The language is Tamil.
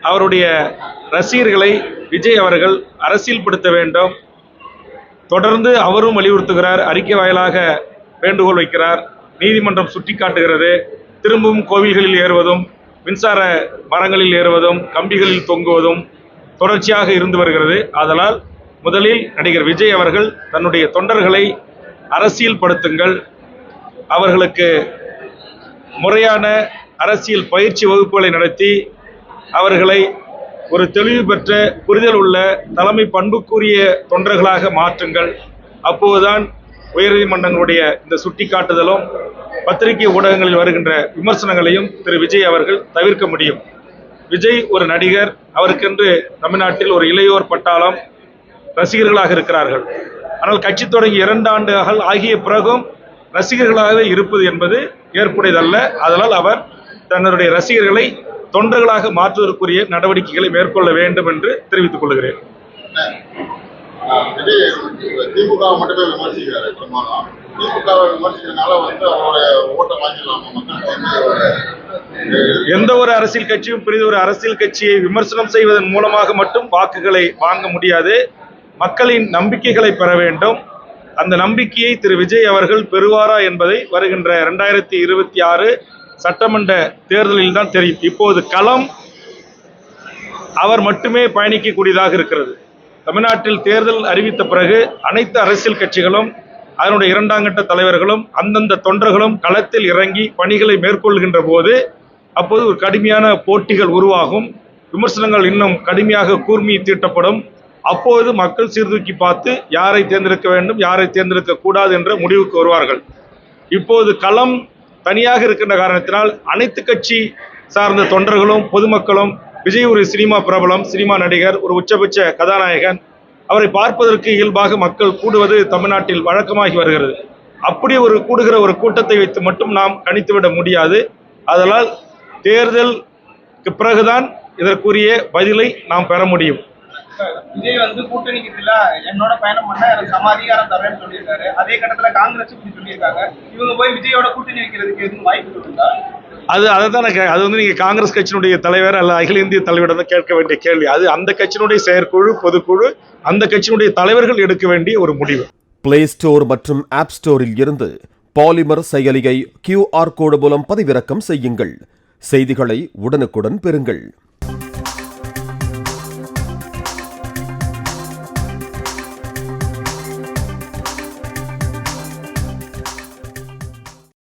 அவருடைய ரசிகர்களை விஜய் அவர்கள் அரசியல்படுத்த வேண்டும். தொடர்ந்து அவரும் வலியுறுத்துகிறார், அறிக்கை வாயிலாக வேண்டுகோள் வைக்கிறார். நீதிமன்றம் சுட்டிக்காட்டுகிறது, திரும்பவும் கோவில்களில் ஏறுவதும் மின்சார மரங்களில் ஏறுவதும் கம்பிகளில் தொங்குவதும் தொடர்ச்சியாக இருந்து வருகிறது. அதனால் முதலில் நடிகர் விஜய் அவர்கள் தன்னுடைய தொண்டர்களை அரசியல் படுத்துங்கள், அவர்களுக்கு முறையான அரசியல் பயிற்சி வகுப்புகளை நடத்தி அவர்களை ஒரு தெளிவு பெற்ற புரிதல் உள்ள தலைமை பண்புக்குரிய தொண்டர்களாக மாற்றுங்கள். அப்போதுதான் உயர்நீதிமன்றங்களுடைய இந்த சுட்டிக்காட்டுதலும் பத்திரிகை ஊடகங்களில் வருகின்ற விமர்சனங்களையும் திரு விஜய் அவர்கள் தவிர்க்க முடியும். விஜய் ஒரு நடிகர், அவருக்கென்று தமிழ்நாட்டில் ஒரு இளையோர் பட்டாளம் ரசிகர்களாக இருக்கிறார்கள். ஆனால் கட்சி தொடங்கி 2 ஆண்டுகள் ஆகிய பிறகும் ரசிகர்களாகவே இருப்பது என்பது ஏற்புடையதல்ல. அதனால் அவர் தன்னுடைய ரசிகர்களை தொண்டர்களாக மாற்றுவதற்குரிய நடவடிக்கைகளை மேற்கொள்ள வேண்டும் என்று தெரிவித்துக் கொள்கிறேன். திமுக மட்டுமே விமர்சிக்கிறார். திமுகவை விமர்சிக்கிறதுனால அவருடைய ஓட்டை வாங்கிடலாமா? எந்த ஒரு அரசியல் கட்சியும் பெரிய ஒரு அரசியல் கட்சியை விமர்சனம் செய்வதன் மூலமாக மட்டும் வாக்குகளை வாங்க முடியாது. மக்களின் நம்பிக்கைகளை பெற வேண்டும். அந்த நம்பிக்கையை திரு விஜய் அவர்கள் பெறுவாரா என்பதை வருகின்ற 2026 சட்டமன்ற தேர்தலில் தான் தெரியும். இப்போது களம் அவர் மட்டுமே பயணிக்கக்கூடியதாக இருக்கிறது. தமிழ்நாட்டில் தேர்தல் அறிவித்த பிறகு அனைத்து அரசியல் கட்சிகளும் அதனுடைய 2ஆம் கட்ட தலைவர்களும் அந்தந்த தொண்டர்களும் களத்தில் இறங்கி பணிகளை மேற்கொள்கின்ற போது அப்போது ஒரு கடுமையான போட்டிகள் உருவாகும். விமர்சனங்கள் இன்னும் கடுமையாக கூர்மி தீட்டப்படும். அப்போது மக்கள் சீர்தூக்கி பார்த்து யாரை தேர்ந்தெடுக்க வேண்டும், யாரை தேர்ந்தெடுக்க கூடாது என்ற முடிவுக்கு வருவார்கள். இப்போது களம் தனியாக இருக்கின்ற காரணத்தினால் அனைத்து கட்சி சார்ந்த தொண்டர்களும் பொதுமக்களும் விஜய் ஒரு சினிமா பிரபலம், சினிமா நடிகர், ஒரு உச்சபட்ச கதாநாயகன், அவரை பார்ப்பதற்கு இயல்பாக மக்கள் கூடுவது தமிழ்நாட்டில் வழக்கமாகி வருகிறது. அப்படி ஒரு கூடுகிற ஒரு கூட்டத்தை வைத்து மட்டும் நாம் கணித்துவிட முடியாது. அதனால் தேர்தலுக்கு பிறகுதான் இதற்குரிய பதிலை நாம் பெற முடியும். விஜய் கூட்டணிக்கு என்னோட பயணம் பண்ண எனக்கு சம அதிகாரம் தரேன்னு சொல்லியிருக்காரு. அதே கட்டத்துல காங்கிரஸ் இப்படி சொல்லியிருக்காங்க. இவங்க போய் விஜயோட கூட்டணி வைக்கிறதுக்கு எதுவும் வாய்ப்பு இருக்கா? அது நீங்க காங்கிரஸ் கட்சியினுடைய தலைவர் அல்ல அகில இந்திய தலைவரிடம் கேட்க வேண்டிய கேள்வி. அது அந்த கட்சியினுடைய செயற்குழு, பொதுக்குழு, அந்த கட்சியினுடைய தலைவர்கள் எடுக்க வேண்டிய ஒரு முடிவு. பிளே ஸ்டோர் மற்றும் ஆப் ஸ்டோரில் இருந்து பாலிமர் செயலியை QR கோடு மூலம் பதிவிறக்கம் செய்யுங்கள். செய்திகளை உடனுக்குடன் பெறுங்கள்.